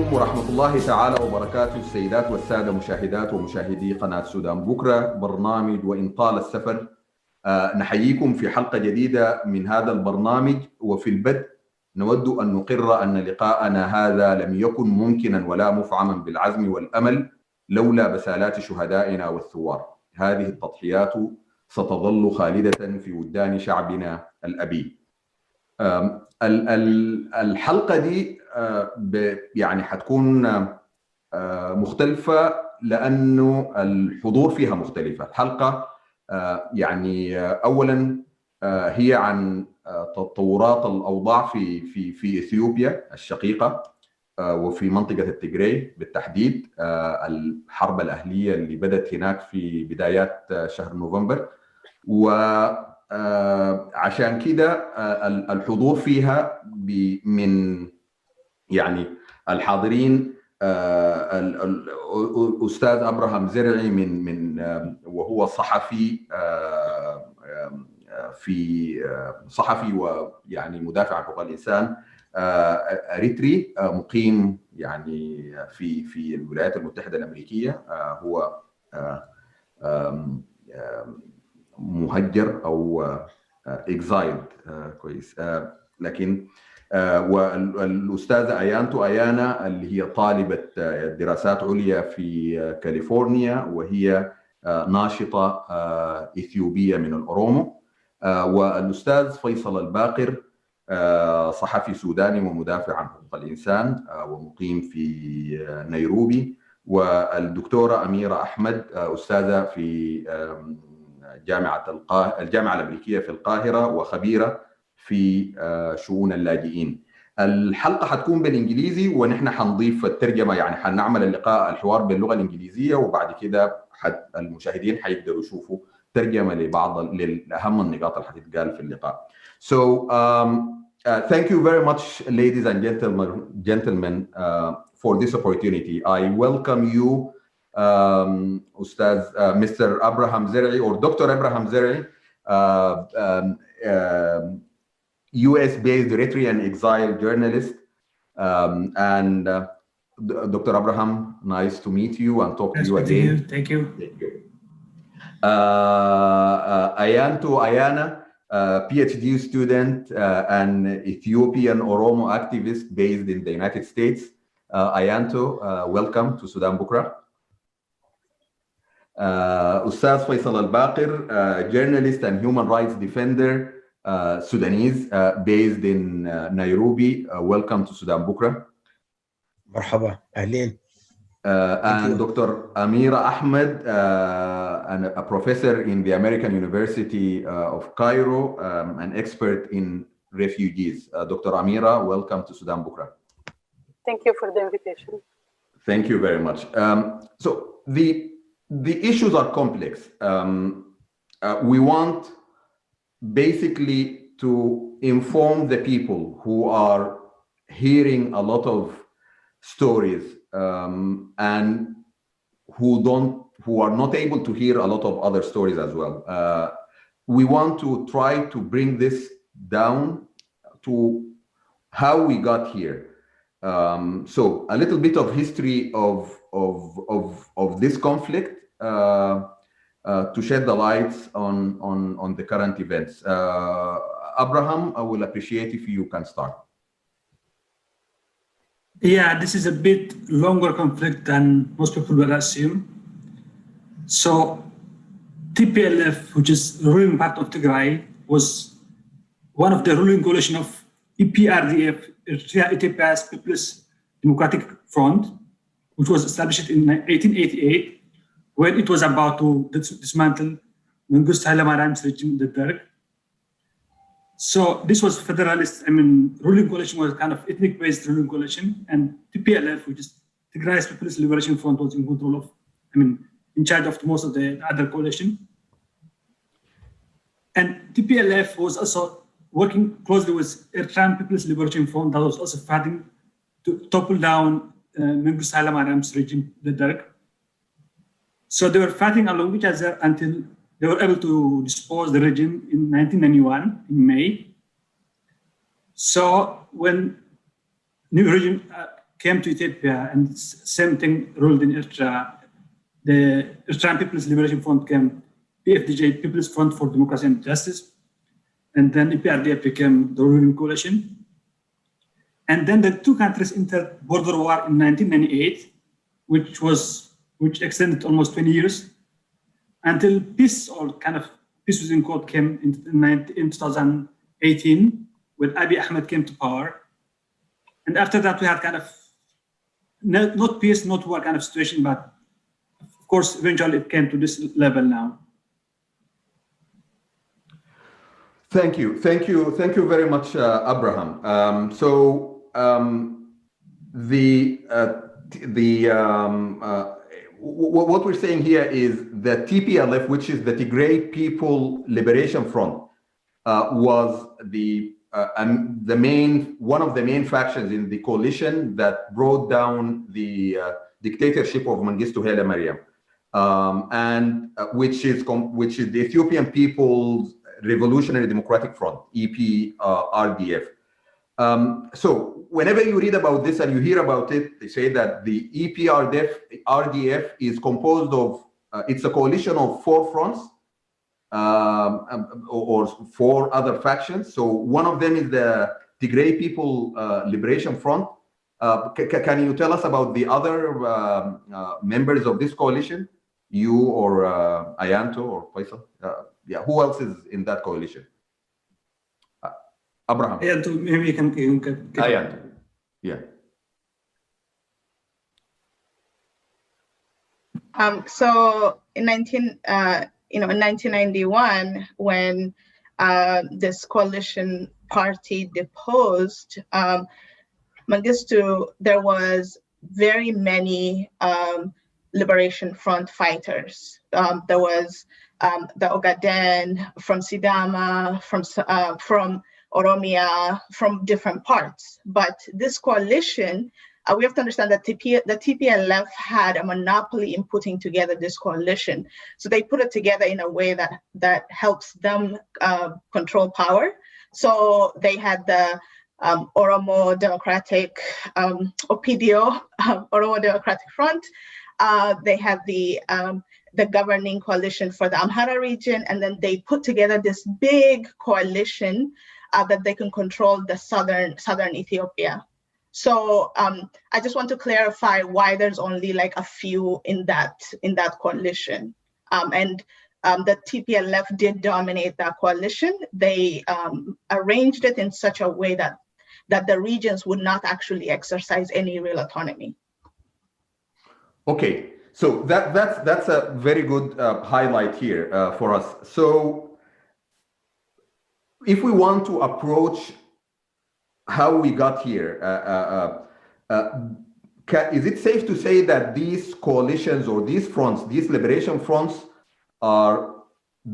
عليكم ورحمة الله تعالى وبركاته السيدات والسادة مشاهدات ومشاهدي قناة سودان بكرة برنامج وإن طال السفر. نحييكم في حلقة جديدة من هذا البرنامج. وفي البدء نود أن نقر أن لقاءنا هذا لم يكن ممكنا ولا مفعما بالعزم والأمل لولا بسالات شهدائنا والثوار. هذه التضحيات ستظل خالدة في وجدان شعبنا الأبي. الحلقة دي يعني حتكون مختلفة لأنه الحضور فيها مختلفة. الحلقة يعني أولا هي عن تطورات الأوضاع في إثيوبيا الشقيقة وفي منطقة التقراي بالتحديد، الحرب الأهلية اللي بدأت هناك في بدايات شهر نوفمبر. وعشان كده الحضور فيها من يعني الحاضرين الأستاذ أبراهام زرعي من وهو صحفي صحفي ويعني مدافع عن حقوق الإنسان أريتري مقيم يعني في الولايات المتحدة الأمريكية. هو مهجر أو exiled كويس. لكن والأستاذة أيانا اللي هي طالبة دراسات عليا في كاليفورنيا وهي ناشطة إثيوبية من الأورومو. والأستاذ فيصل الباقر صحفي سوداني ومدافع عن حقوق الإنسان ومقيم في نيروبي. والدكتورة أميرة أحمد أستاذة في الجامعة الأمريكية في القاهرة وخبيرة في شؤون اللاجئين. الحلقة حتكون بالإنجليزي ونحن حنضيف الترجمة، يعني حنعمل الحوار باللغة الإنجليزية وبعد كده المشاهدين حيقدروا يشوفوا ترجمة لأهم النقاط اللي حتتقال في اللقاء. So thank you very much, ladies and gentlemen, for this opportunity. I welcome you, Ustaz Mr. Abraham Zer'i or Dr. Abraham Zer'i, US-based Eritrean exile journalist. And Dr. Abraham, nice to meet you and talk to you again. Thank you. Ayana, PhD student and Ethiopian Oromo activist based in the United States. Ayanto, welcome to SudanBukra. Ustaz Faisal Al-Baqir, journalist and human rights defender, Sudanese, based in Nairobi. Welcome to SudanBukra. مرحبا أهلين. And Dr. Amira Ahmed, a professor in the American University of Cairo, an expert in refugees. Dr. Amira, welcome to SudanBukra. Thank you for the invitation. Thank you very much. So the issues are complex. We want basically to inform the people who are hearing a lot of stories and who are not able to hear a lot of other stories as well. We want to try to bring this down to how we got here. So a little bit of history of this conflict to shed the lights on the current events. Abraham, I will appreciate if you can start. Yeah, this is a bit longer conflict than most people will assume. So TPLF, which is the ruling part of Tigray, was one of the ruling coalition of EPRDF, Ethiopia's People's Democratic Front, which was established in 1888 when it was about to dismantle Mengistu Haile Mariam's regime, the Derg. So this was federalist, ruling coalition was kind of ethnic-based ruling coalition, and TPLF, which is Tigray's People's Liberation Front, was in control of, in charge of most of the other coalition. And TPLF was also working closely with Eritrean People's Liberation Front that was also fighting to topple down Mengistu Haile Mariam's regime, the Derg. So they were fighting along each other until they were able to dispose the regime in 1991 in May. So when new regime came to Ethiopia, and same thing ruled in Eritrea. The Eritrean People's Liberation Front came, PFDJ, People's Front for Democracy and Justice, and then EPRDF became the ruling coalition. And then the two countries entered border war in 1998, which extended almost 20 years, until peace, or kind of peace within quote, came in 2018, when Abiy Ahmed came to power. And after that, we had kind of not peace, not war kind of situation, but of course, eventually it came to this level now. Thank you very much, Abraham. What we're saying here is the TPLF, which is the Tigray People Liberation Front, was one of the main factions in the coalition that brought down the dictatorship of Mengistu Haile Mariam, and which is the Ethiopian People's Revolutionary Democratic Front, EPRDF. So whenever you read about this and you hear about it, they say that the EPRDF is composed of, it's a coalition of 4 fronts, or 4 other factions. So one of them is the Tigray People Liberation Front. Can you tell us about the other members of this coalition? You or Ayanto or Faisal? Yeah, who else is in that coalition? Abraham. Ayanto, maybe you can Ayanto. Yeah. So in 1991, when this coalition party deposed Mengistu, there was very many Liberation Front fighters. There was the Ogaden, from Sidama, from Oromia, from different parts. But this coalition, we have to understand that the TPLF had a monopoly in putting together this coalition. So they put it together in a way that helps them control power. So they had the Oromo Democratic, OPDO, Oromo Democratic Front. They had the governing coalition for the Amhara region, and then they put together this big coalition that they can control the southern Ethiopia. So I just want to clarify why there's only like a few in that coalition, and the TPLF did dominate that coalition. They arranged it in such a way that the regions would not actually exercise any real autonomy. Okay, so that's a very good highlight here for us. So if we want to approach how we got here, is it safe to say that these coalitions or these fronts, these liberation fronts, are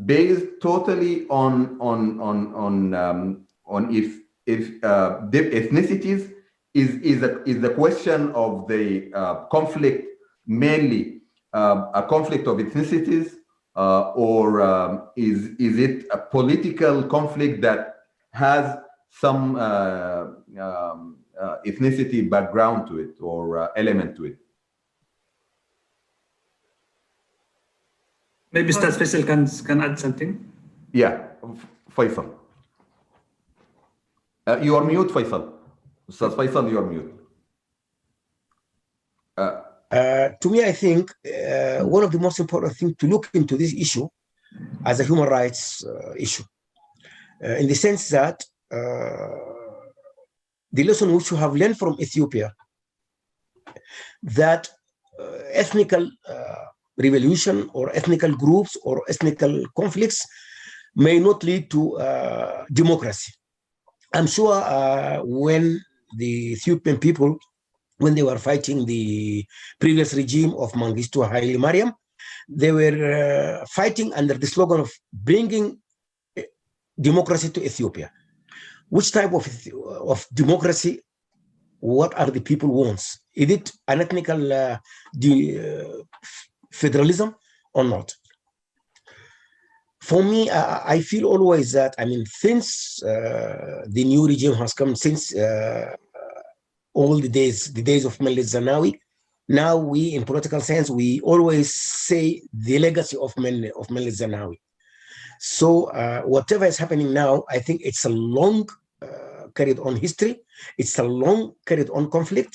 based totally on ethnicities? Is the question of the conflict mainly a conflict of ethnicities, or is it a political conflict that has some ethnicity background to it, or element to it? Maybe Ustaz Faisal can add something. Yeah, Faisal. You are mute, Faisal. Ustaz Faisal, you are mute. To me, I think one of the most important things to look into this issue as a human rights issue, in the sense that the lesson which we have learned from Ethiopia, that ethnical revolution or ethnical groups or ethnical conflicts may not lead to democracy. I'm sure when the Ethiopian people, when they were fighting the previous regime of Mengistu Haile Mariam, they were fighting under the slogan of bringing democracy to Ethiopia. Which type of democracy? What are the people wants? Is it an ethnical federalism or not? For me, I feel always that, I mean, since the new regime has come, since all the days of Meles Zenawi. Now we, in political science, we always say the legacy of Meles Zenawi. So whatever is happening now, I think it's a long carried on history. It's a long carried on conflict.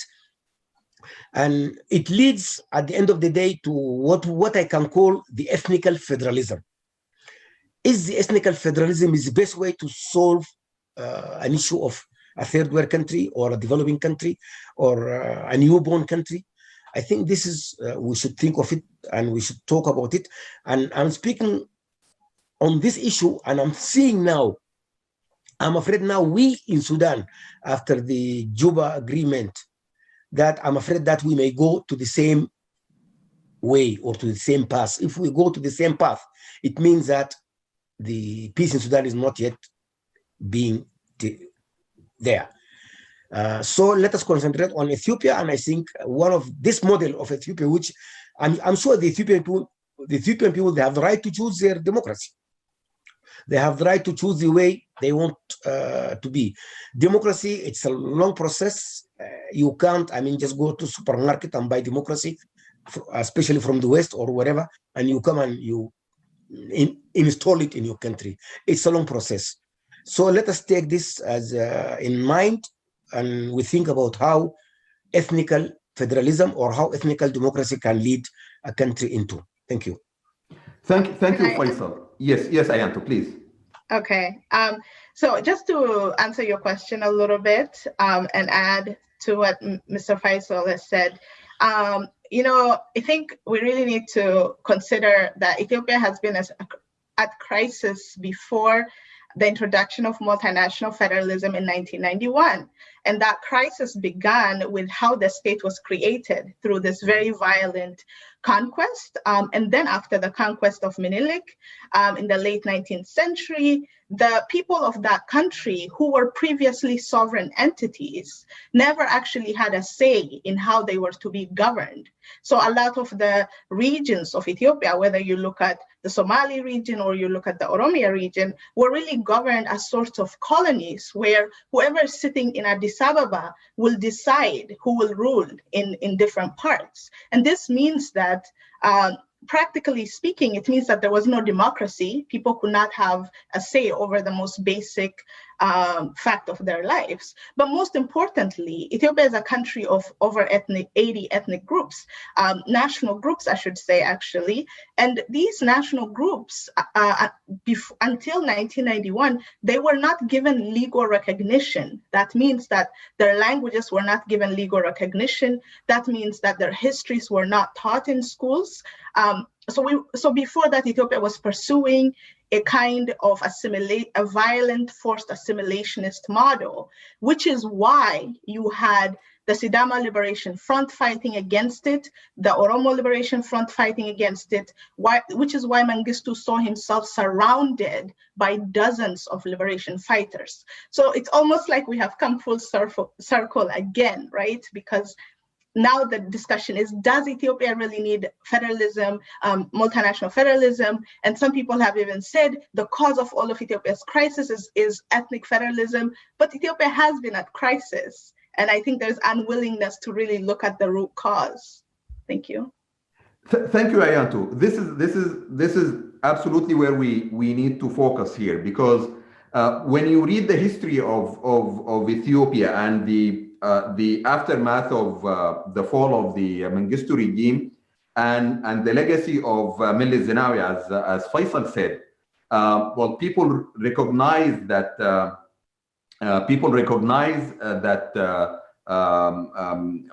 And it leads at the end of the day to what I can call the ethnical federalism. Is the ethnical federalism is the best way to solve an issue of a third world country or a developing country or a newborn country? I think this is, we should think of it and we should talk about it. And I'm speaking on this issue, and I'm seeing now, I'm afraid now we in Sudan, after the Juba agreement, that I'm afraid that we may go to the same way or to the same path. If we go to the same path, it means that the peace in Sudan is not yet being there. So let us concentrate on Ethiopia, and I think one of this model of Ethiopia, which I'm sure the Ethiopian people, they have the right to choose their democracy. They have the right to choose the way they want to be. Democracy, it's a long process. You can't, just go to supermarket and buy democracy, especially from the West or wherever, and you come and you install it in your country. It's a long process. So let us take this as in mind, and we think about how ethnical federalism or how ethnical democracy can lead a country into. Thank you. Thank you, Faisal. Yes, Ayanto, please. Okay. So just to answer your question a little bit and add to what Mr. Faisal has said, I think we really need to consider that Ethiopia has been at crisis before the introduction of multinational federalism in 1991. And that crisis began with how the state was created through this very violent conquest. And then after the conquest of Menelik in the late 19th century, the people of that country who were previously sovereign entities never actually had a say in how they were to be governed. So a lot of the regions of Ethiopia, whether you look at the Somali region or you look at the Oromia region, were really governed as sorts of colonies where whoever is sitting in Addis Ababa will decide who will rule in different parts. And this means that practically speaking, it means that there was no democracy. People could not have a say over the most basic fact of their lives. But most importantly, Ethiopia is a country of over 80 ethnic groups, national groups, I should say, actually. And these national groups, until 1991, they were not given legal recognition. That means that their languages were not given legal recognition. That means that their histories were not taught in schools. So before that, Ethiopia was pursuing a kind of a violent, forced assimilationist model, which is why you had the Sidama Liberation Front fighting against it, the Oromo Liberation Front fighting against it, which is why Mengistu saw himself surrounded by dozens of liberation fighters. So it's almost like we have come full circle again, right? Because now the discussion is, does Ethiopia really need federalism, multinational federalism? And some people have even said the cause of all of Ethiopia's crisis is ethnic federalism, but Ethiopia has been at crisis. And I think there's unwillingness to really look at the root cause. Thank you. Thank you, Ayanto. This is absolutely where we need to focus here, because when you read the history of Ethiopia and the aftermath of the fall of the Mengistu regime and the legacy of Meles Zenawi, as Faisal said, people recognize that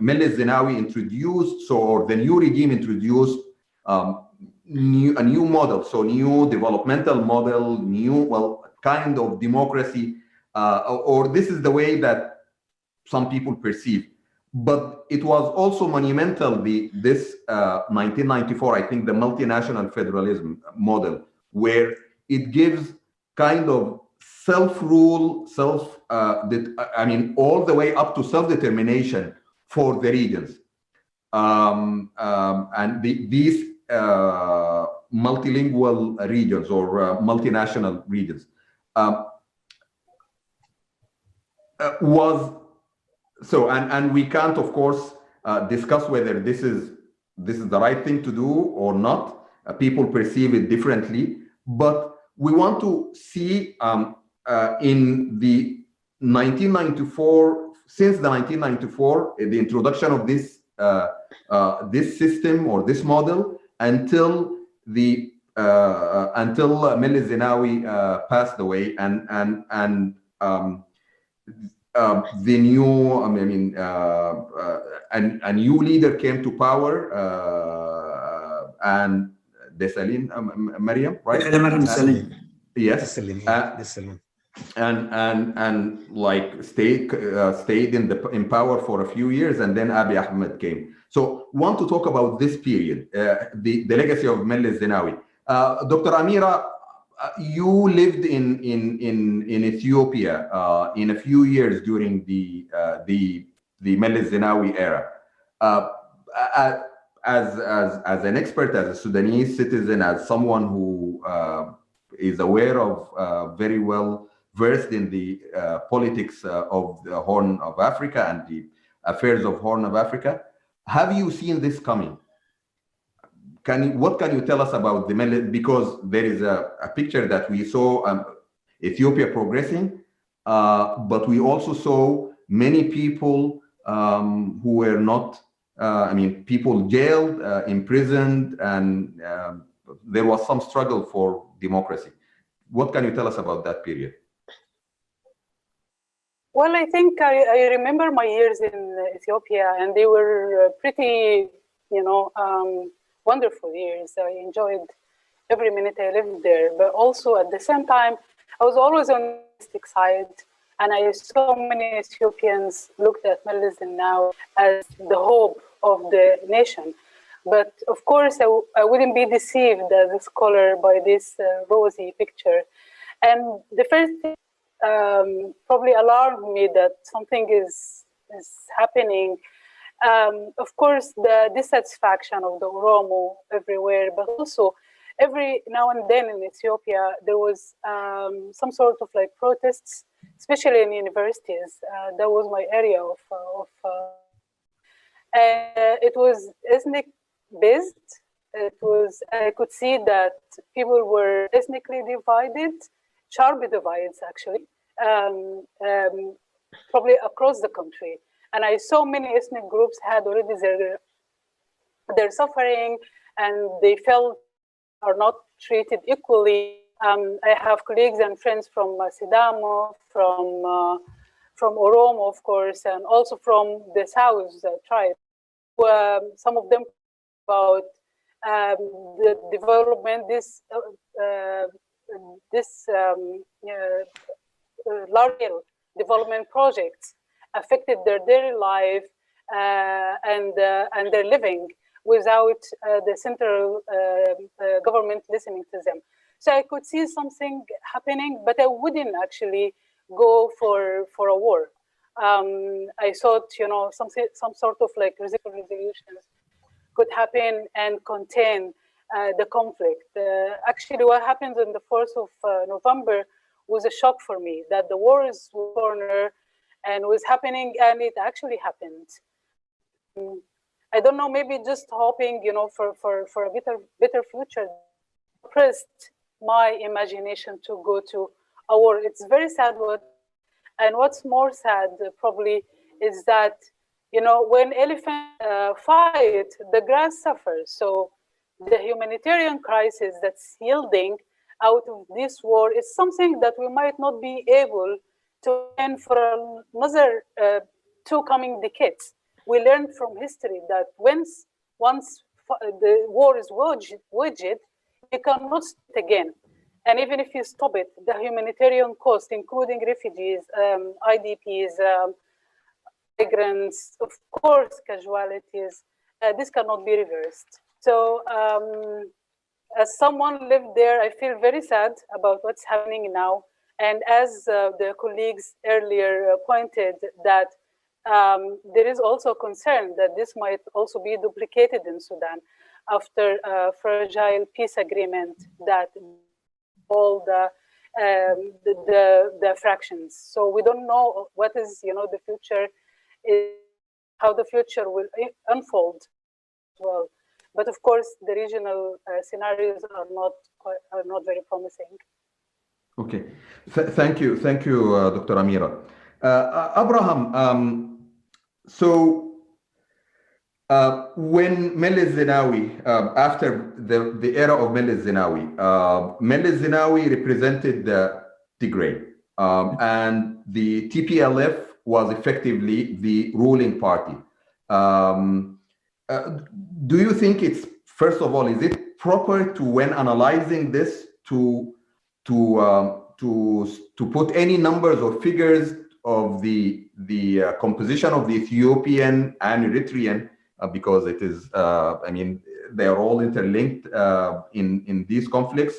Meles Zenawi introduced, or the new regime introduced a new model, so new developmental model, new kind of democracy, or this is the way that some people perceive. But it was also monumental, this 1994, I think, the multinational federalism model, where it gives kind of self-rule, all the way up to self-determination for the regions. And these multilingual regions or multinational regions was So and we can't, of course, discuss whether this is the right thing to do or not. People perceive it differently, but we want to see in the 1994, since the 1994, the introduction of this this system or this model until Meles Zenawi passed away, and the new, a new leader came to power, and Desalegn, Mariam, right? Yes. And like stayed in power for a few years, and then Abiy Ahmed came. So want to talk about this period, the legacy of Meles Zenawi. Dr. Amira, you lived in Ethiopia in a few years during the Meles Zenawi era. As an expert, as a Sudanese citizen, as someone who is aware of very well versed in the politics of the Horn of Africa and the affairs of Horn of Africa, have you seen this coming? What can you tell us about the Meles? Because there is a picture that we saw Ethiopia progressing, but we also saw many people who were not, people jailed, imprisoned, and there was some struggle for democracy. What can you tell us about that period? Well, I think I remember my years in Ethiopia, and they were pretty, wonderful years. I enjoyed every minute I lived there, but also at the same time, I was always on the optimistic side, and I saw many Ethiopians looked at Meles Zenawi as the hope of the nation. But of course, I wouldn't be deceived as a scholar by this rosy picture. And the first thing probably alarmed me that something is happening. Of course, the dissatisfaction of the Oromo everywhere, but also every now and then in Ethiopia, there was some sort of like protests, especially in universities. That was my area of it was ethnic based. I could see that people were ethnically divided, sharply divided actually, probably across the country. And I saw many ethnic groups had already their suffering, and they felt are not treated equally. I have colleagues and friends from Sidamo, from Oromo, of course, and also from the South tribe. Some of them about the development, this large development projects affected their daily life and their living without the central government listening to them. So I could see something happening, but I wouldn't actually go for a war. I thought, some sort of like resolutions could happen and contain the conflict. Actually, what happened on the 4th of November was a shock for me, that the war is corner and was happening, and it actually happened. I don't know, maybe just hoping, for a better future, pressed my imagination to go to a war. It's very sad, and what's more sad probably is that, when elephants fight, the grass suffers. So the humanitarian crisis that's yielding out of this war is something that we might not be able to end for another 2 coming decades. We learned from history that once the war is waged, you cannot stop it again. And even if you stop it, the humanitarian cost, including refugees, IDPs, migrants, of course, casualties, this cannot be reversed. So as someone lived there, I feel very sad about what's happening now. And as the colleagues earlier pointed, that there is also concern that this might also be duplicated in Sudan after a fragile peace agreement that all the fractions. So we don't know what is, the future is how the future will unfold as well. But of course, the regional scenarios are not very promising. Okay, thank you, Dr. Amira. Abraham, so when Meles Zenawi, after the era of Meles Zenawi represented the Tigray, and the TPLF was effectively the ruling party. Do you think it's, first of all, is it proper to, when analyzing this, to put any numbers or figures of the composition of the Ethiopian and Eritrean, because it is, I mean, they are all interlinked in these conflicts,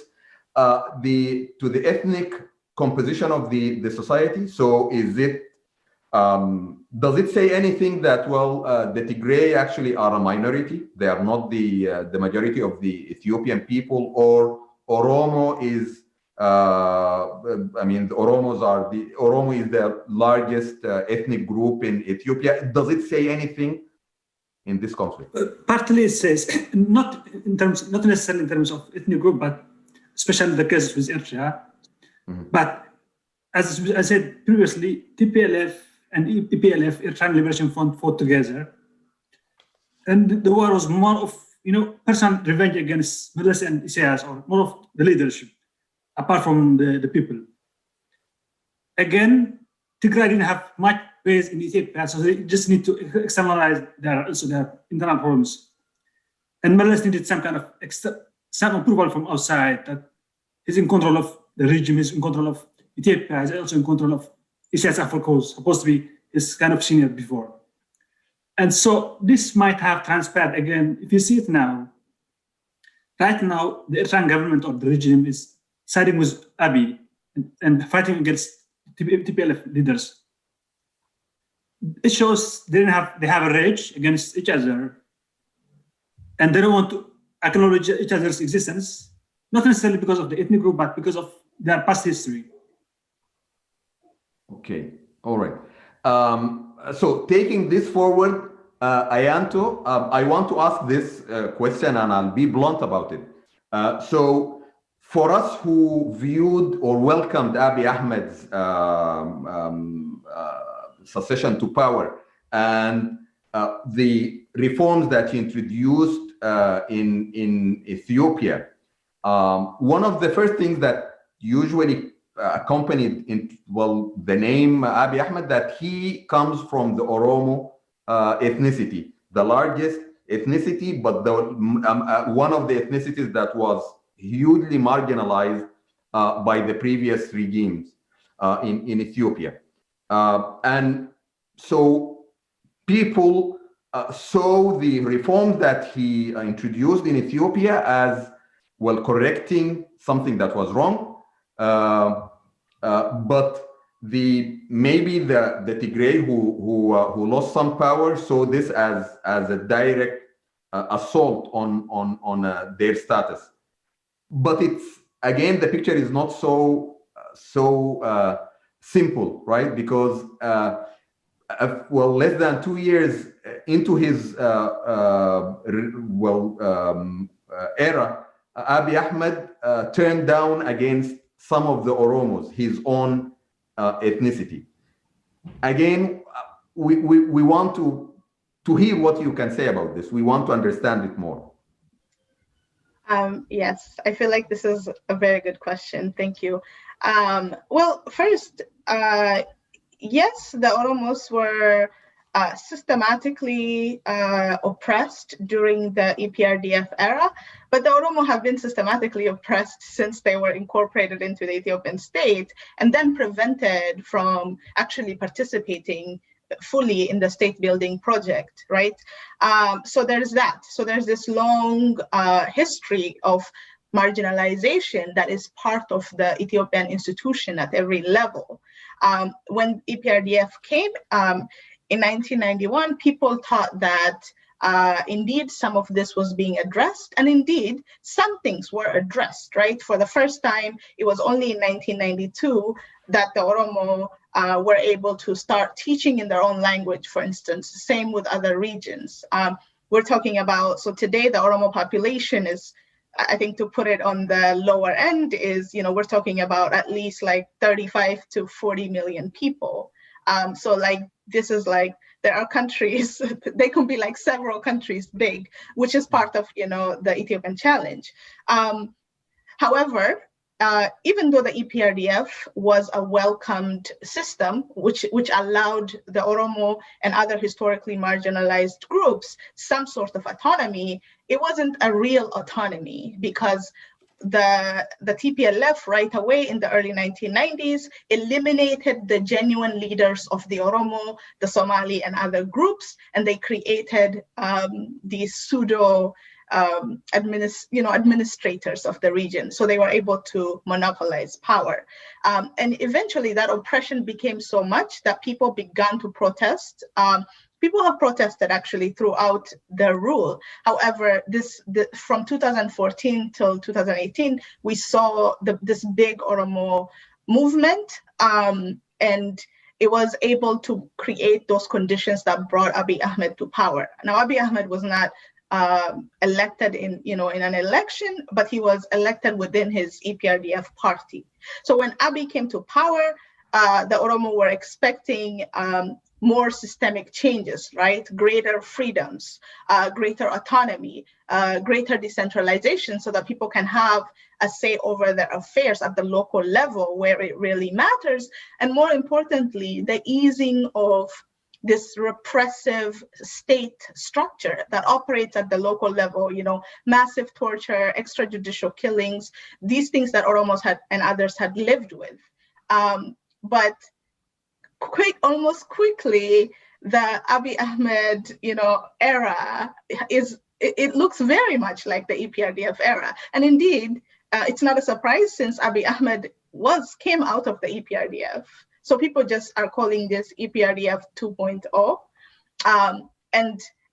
to the ethnic composition of the society? So is it, does it say anything that, well, the Tigray actually are a minority? They are not the majority of the Ethiopian people, or Oromo is, I mean, the Oromo is the largest ethnic group in Ethiopia. Does it say anything in this conflict? Partly it says, not necessarily in terms of ethnic group, but especially the case with Eritrea. Mm-hmm. But as I said previously, TPLF and EPLF, Eritrean Liberation Front, fought together. And the war was more of, personal revenge against Meles and Isaias, or more of the leadership, apart from the people. Again, Tigray didn't have much base in Ethiopia, so they just need to externalize their internal problems. And Meles needed some kind of some approval from outside, that he's in control of the regime, he's in control of Ethiopia, he's also in control of Isaias Afwerki, who's supposed to be his kind of senior before. And so this might have transpired again. If you see it now, right now, the Eritrean government or the regime is siding with Abiy and fighting against TPLF leaders. It shows they have a rage against each other, and they don't want to acknowledge each other's existence, not necessarily because of the ethnic group, but because of their past history. Okay, all right. So taking this forward, Ayanto, I want to ask this question, and I'll be blunt about it. So for us who viewed or welcomed Abiy Ahmed's succession to power and the reforms that he introduced in Ethiopia, one of the first things that usually accompanied the name Abiy Ahmed, that he comes from the Oromo ethnicity, the largest ethnicity, but one of the ethnicities that was hugely marginalized by the previous regimes in Ethiopia. And so people saw the reforms that he introduced in Ethiopia as, well, correcting something that was wrong. But maybe the Tigray who lost some power saw this as a direct assault on their status. But it's, again, the picture is not so simple, right? Because less than 2 years into his era, Abiy Ahmed turned down against some of the Oromos, his own ethnicity. Again, we want to hear what you can say about this. We want to understand it more. Yes, I feel like this is a very good question. Thank you. Well, first, yes, the Oromos were systematically oppressed during the EPRDF era, but the Oromo have been systematically oppressed since they were incorporated into the Ethiopian state and then prevented from actually participating fully in the state building project, right? So there's that. So there's this long history of marginalization that is part of the Ethiopian institution at every level. When EPRDF came in 1991, people thought that indeed some of this was being addressed, and indeed some things were addressed, right? For the first time, it was only in 1992 that the Oromo were able to start teaching in their own language, for instance. Same with other regions. We're talking about, so today the Oromo population is, I think to put it on the lower end is, we're talking about at least like 35 to 40 million people. So like, this is like, there are countries, they can be like several countries big, which is part of, the Ethiopian challenge. However, even though the EPRDF was a welcomed system, which allowed the Oromo and other historically marginalized groups some sort of autonomy, it wasn't a real autonomy, because the TPLF right away in the early 1990s eliminated the genuine leaders of the Oromo, the Somali, and other groups, and they created these pseudo administrators of the region. So they were able to monopolize power. And eventually that oppression became so much that people began to protest. People have protested actually throughout the rule. However, from 2014 till 2018, we saw this big Oromo movement, and it was able to create those conditions that brought Abiy Ahmed to power. Now, Abiy Ahmed was not elected in an election, but he was elected within his EPRDF party. So when Abiy came to power, the Oromo were expecting more systemic changes, right? Greater freedoms, greater autonomy, greater decentralization, so that people can have a say over their affairs at the local level where it really matters. And more importantly, the easing of this repressive state structure that operates at the local level, massive torture, extrajudicial killings, these things that Oromos and others had lived with. But almost quickly, the Abiy Ahmed, era it looks very much like the EPRDF era. And indeed, it's not a surprise, since Abiy Ahmed came out of the EPRDF. So people just are calling this EPRDF 2.0.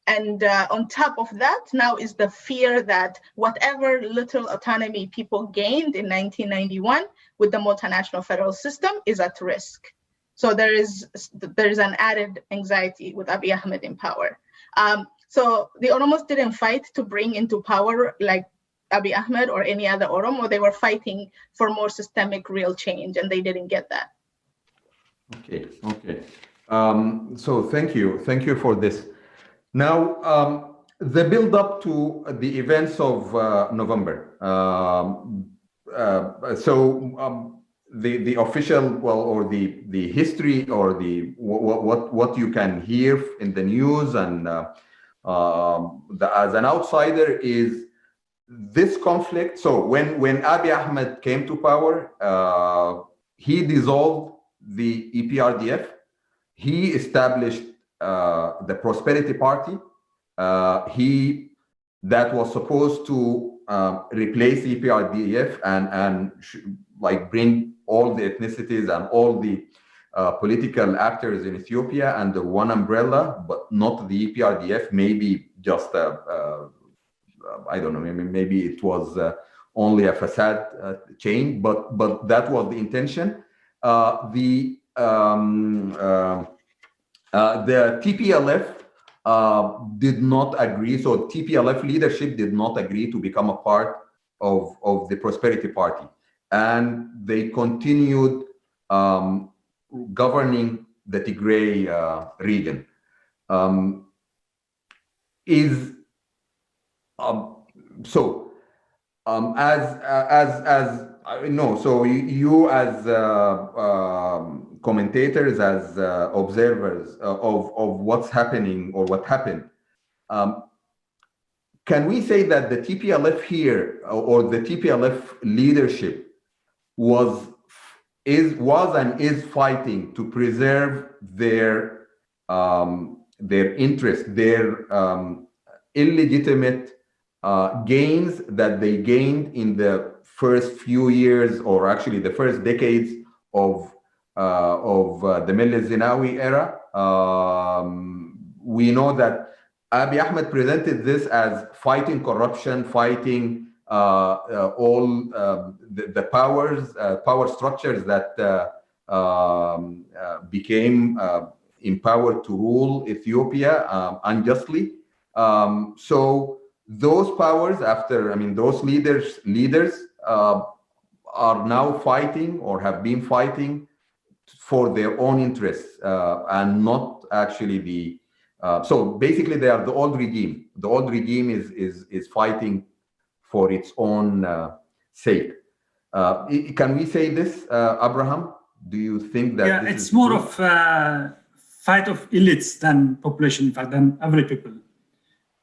And on top of that, now is the fear that whatever little autonomy people gained in 1991 with the multinational federal system is at risk. So there is an added anxiety with Abiy Ahmed in power. So the Oromos didn't fight to bring into power like Abiy Ahmed or any other Oromo. They were fighting for more systemic real change, and they didn't get that. Okay. So thank you for this. Now, the build up to the events of November. The official, or the history, or what you can hear in the news, and as an outsider, is this conflict. So when Abiy Ahmed came to power, he dissolved the EPRDF. He established the Prosperity Party. That was supposed to replace EPRDF and bring all the ethnicities and all the political actors in Ethiopia under one umbrella, but not the EPRDF. Maybe just I don't know. Maybe it was only a facade change, but that was the intention. The TPLF did not agree. So TPLF leadership did not agree to become a part of the Prosperity Party, and they continued governing the Tigray region. As no, so you as commentators, as observers of what's happening or what happened, can we say that the TPLF here, or the TPLF leadership was and is fighting to preserve their interest, their illegitimate gains that they gained in the first few years, or actually the first decades of the Meles Zenawi era? We know that Abiy Ahmed presented this as fighting corruption, fighting all the power structures that became empowered to rule Ethiopia unjustly. So those powers, those leaders are now fighting or have been fighting for their own interests and not actually the. So basically, they are the old regime. The old regime is fighting for its own sake. Can we say this, Abraham? Do you think that? Yeah, it's more of a fight of elites than population, in fact, than average people.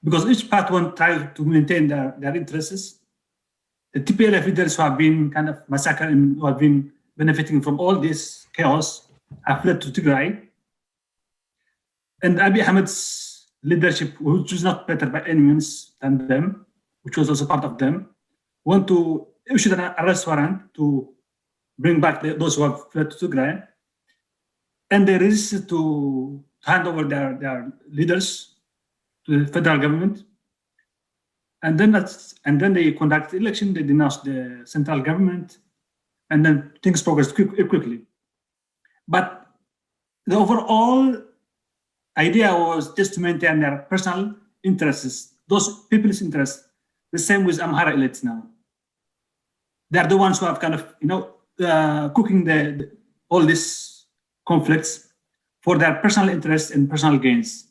Because each part one tries to maintain their interests. The TPLF leaders who have been kind of massacred and who have been benefiting from all this chaos have fled to Tigray. And Abiy Ahmed's leadership, which is not better by any means than them, which was also part of them, want to issue an arrest warrant to bring back those who have fled to Tigray. And they resisted to hand over their leaders to the federal government. And then they conducted election, they denounced the central government, and then things progressed quickly. But the overall idea was just to maintain their personal interests, those people's interests, the same with Amhara elites now. They're the ones who have kind of, cooking all these conflicts for their personal interests and personal gains.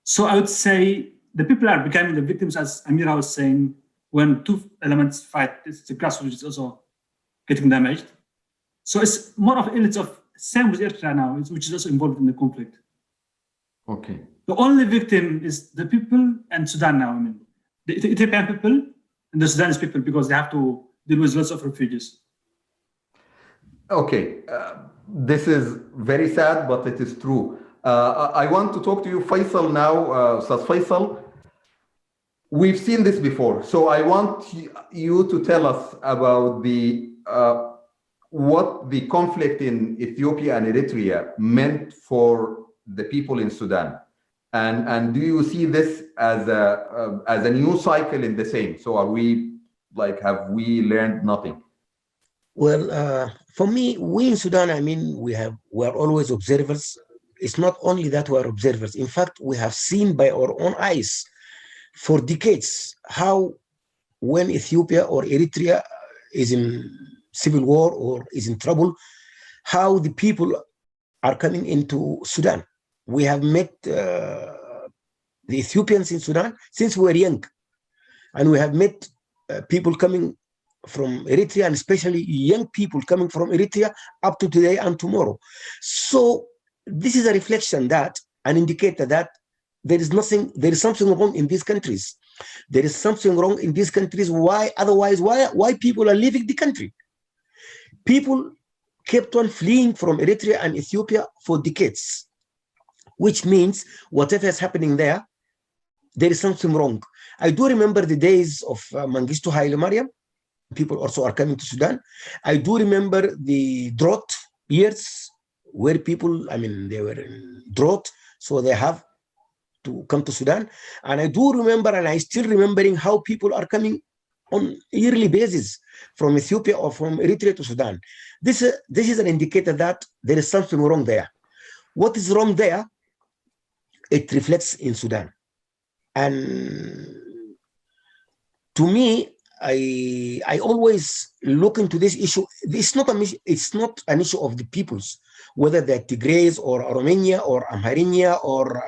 So I would say the people are becoming the victims, as Amira was saying, when two elements fight, it's the grassroots is also getting damaged. So it's more of elites of same with Eritrea now, which is also involved in the conflict. Okay. The only victim is the people and Sudan now. The Ethiopian people and the Sudanese people, because they have to deal with lots of refugees. Okay. This is very sad, but it is true. I want to talk to you, Faisal, now. Ustaz Faisal, we've seen this before. So I want you to tell us about what the conflict in Ethiopia and Eritrea meant for the people in Sudan. And do you see this as a new cycle in the same? So have we learned nothing? Well, for me, we in Sudan, we're always observers. It's not only that we're observers. In fact, we have seen by our own eyes for decades how when Ethiopia or Eritrea is in civil war or is in trouble, how the people are coming into Sudan. We have met the Ethiopians in Sudan since we were young. And we have met people coming from Eritrea, and especially young people coming from Eritrea up to today and tomorrow. So this is a reflection that, an indicator that there is something wrong in these countries. There is something wrong in these countries. Why people are leaving the country? People kept on fleeing from Eritrea and Ethiopia for decades, which means whatever is happening there is something wrong. I do remember the days of Mengistu Haile Mariam. People also are coming to Sudan. I do remember the drought years where people, they were in drought, so they have to come to Sudan. And I do remember, and I still remembering how people are coming on a yearly basis from Ethiopia or from Eritrea to Sudan. This is an indicator that there is something wrong there. What is wrong there? It reflects in Sudan. And to me, I always look into this issue. It's not an issue of the peoples, whether they're Tigrays or Armenia or Amharinia or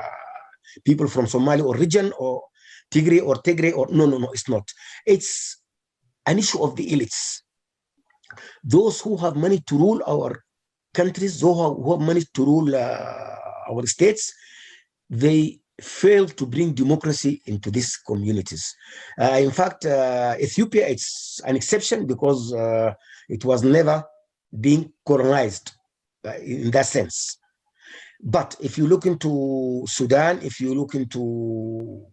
people from Somalia or region or Tigray or no, it's not. It's an issue of the elites. Those who have money to rule our countries, those who have money to rule our states, they fail to bring democracy into these communities. In fact, Ethiopia, it's an exception because it was never being colonized in that sense. But if you look into Sudan, if you look into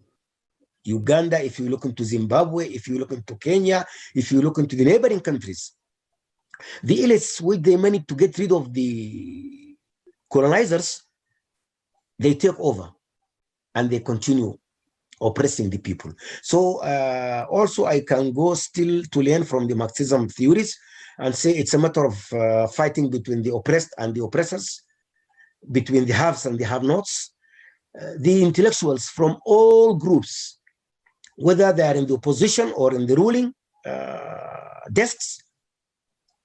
Uganda, if you look into Zimbabwe, if you look into Kenya, if you look into the neighboring countries, the elites with the money to get rid of the colonizers, they take over and they continue oppressing the people. So also I can go still to learn from the Marxism theories. and say it's a matter of fighting between the oppressed and the oppressors, between the haves and the have-nots. The intellectuals from all groups, whether they are in the opposition or in the ruling desks,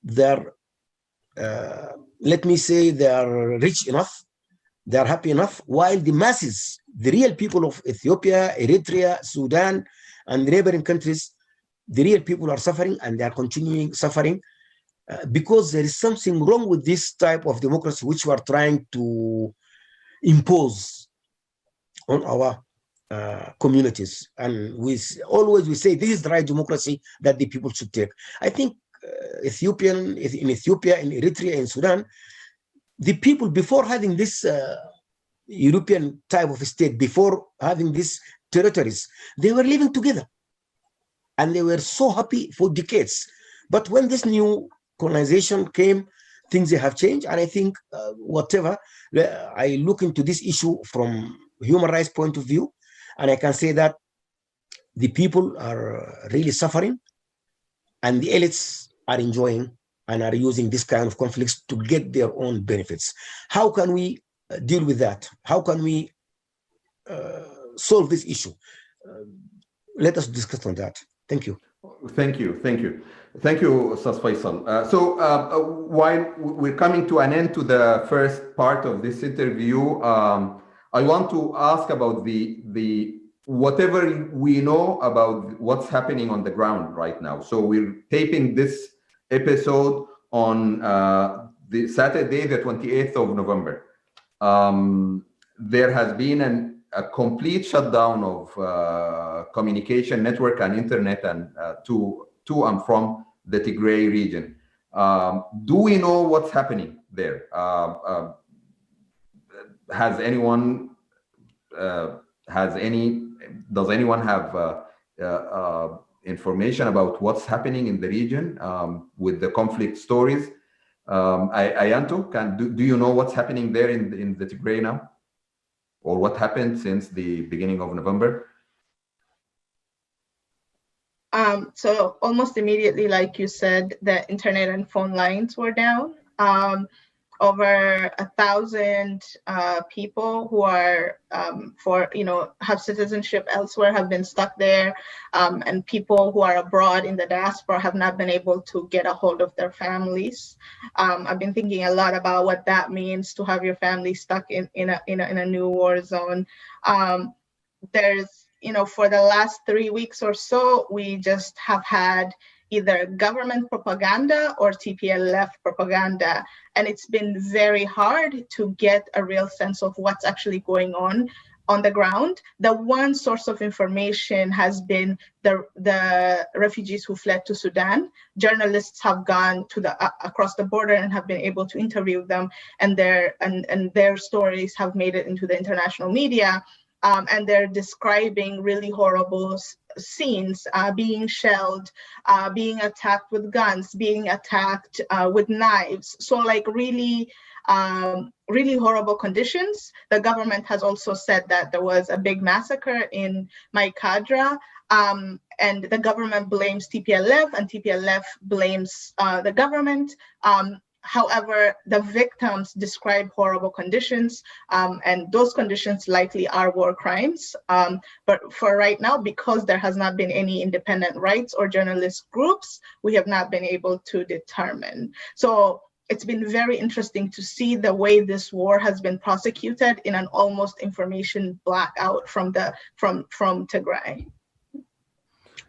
they're, let me say, they are rich enough, they are happy enough, while the masses, the real people of Ethiopia, Eritrea, Sudan, and neighboring countries, the real people are suffering, and they are continuing suffering because there is something wrong with this type of democracy which we are trying to impose on our communities. And we always say this is the right democracy that the people should take. I think in Ethiopia, in Eritrea, in Sudan, the people, before having this European type of state, before having these territories, they were living together. And they were so happy for decades. But when this new colonization came, things have changed. And I think whatever, I look into this issue from human rights point of view, and I can say that the people are really suffering, and the elites are enjoying and are using this kind of conflicts to get their own benefits. How can we deal with that? How can we solve this issue? Let us discuss on that. Thank you. Thank you, Ustaz Faisal. So while we're coming to an end to the first part of this interview, I want to ask about the whatever we know about what's happening on the ground right now. So we're taping this episode on the Saturday, the 28th of November. There has been a complete shutdown of communication network and internet and to and from the Tigray region. Do we know what's happening there? Does anyone have information about what's happening in the region with the conflict stories? Ayanto, do you know what's happening there in the Tigray now? Or what happened since the beginning of November? So almost immediately, like you said, the internet and phone lines were down. Over 1,000 people who are have citizenship elsewhere have been stuck there, and people who are abroad in the diaspora have not been able to get a hold of their families. I've been thinking a lot about what that means to have your family stuck in a new war zone. There's for the last 3 weeks or so, we just have had either government propaganda or TPLF propaganda. And it's been very hard to get a real sense of what's actually going on the ground. The one source of information has been the refugees who fled to Sudan. Journalists have gone to across the border and have been able to interview them, and their stories have made it into the international media. And they're describing really horrible scenes, being shelled, being attacked with guns, being attacked with knives. So like really horrible conditions. The government has also said that there was a big massacre in Maikadra, and the government blames TPLF and TPLF blames the government. However, the victims describe horrible conditions, and those conditions likely are war crimes. But for right now, because there has not been any independent rights or journalist groups, we have not been able to determine. So it's been very interesting to see the way this war has been prosecuted in an almost information blackout from Tigray.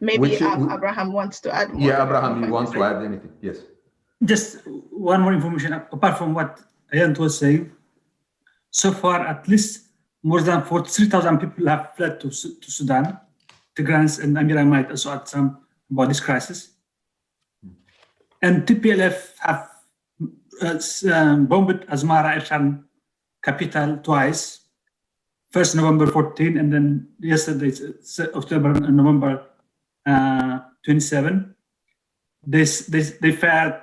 Maybe Abraham wants to add more. Yeah, Abraham, you want to add anything? Yes. Just one more information apart from what Ayant was saying. So far, at least more than 43,000 people have fled to Sudan. Tigrans and Amira might also add some about this crisis. And TPLF have bombed Asmara, Ershan capital twice. First November 14, and then yesterday, October and November 27. They fired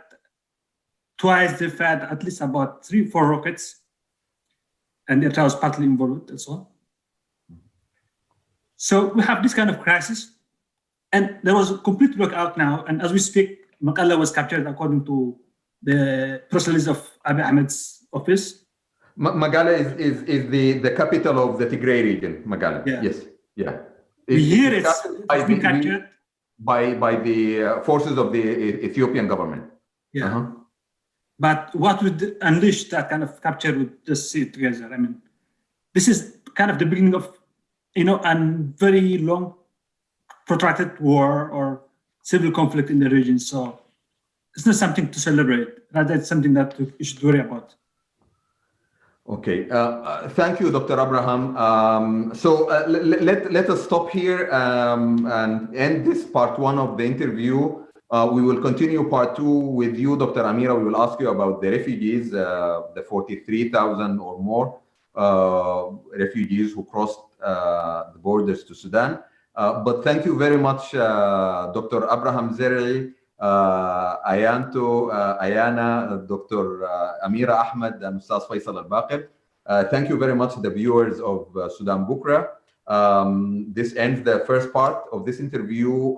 twice. They fired at least about 3-4 rockets, and Eritrea was partly involved as well. So we have this kind of crisis, and there was a complete blackout now. And as we speak, Maqalla was captured according to the press release of Abiy Ahmed's office. Magala is the capital of the Tigray region. Magala. Yeah. Yes. Yeah. We hear it's been captured by the forces of the Ethiopian government. Yeah. Uh-huh. But what would unleash that kind of capture would just see it together. I mean, this is kind of the beginning of, a very long, protracted war or civil conflict in the region. So it's not something to celebrate. Rather, it's something that you should worry about. Okay. Thank you, Dr. Abraham. So let us stop here and end this part one of the interview. We will continue part two with you, Dr. Amira. We will ask you about the refugees, the 43,000 or more refugees who crossed the borders to Sudan. But thank you very much, Dr. Abraham Zer'i, Ayanto, Ayana, Dr. Amira Ahmed, and Ustaz Faisal Al-Baqir. Thank you very much, the viewers of SudanBukra. This ends the first part of this interview.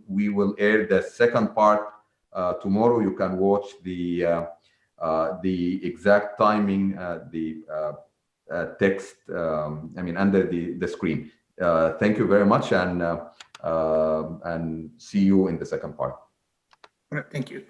We will air the second part tomorrow. You can watch the exact timing, the text, under the screen. Thank you very much, and see you in the second part. All right, thank you.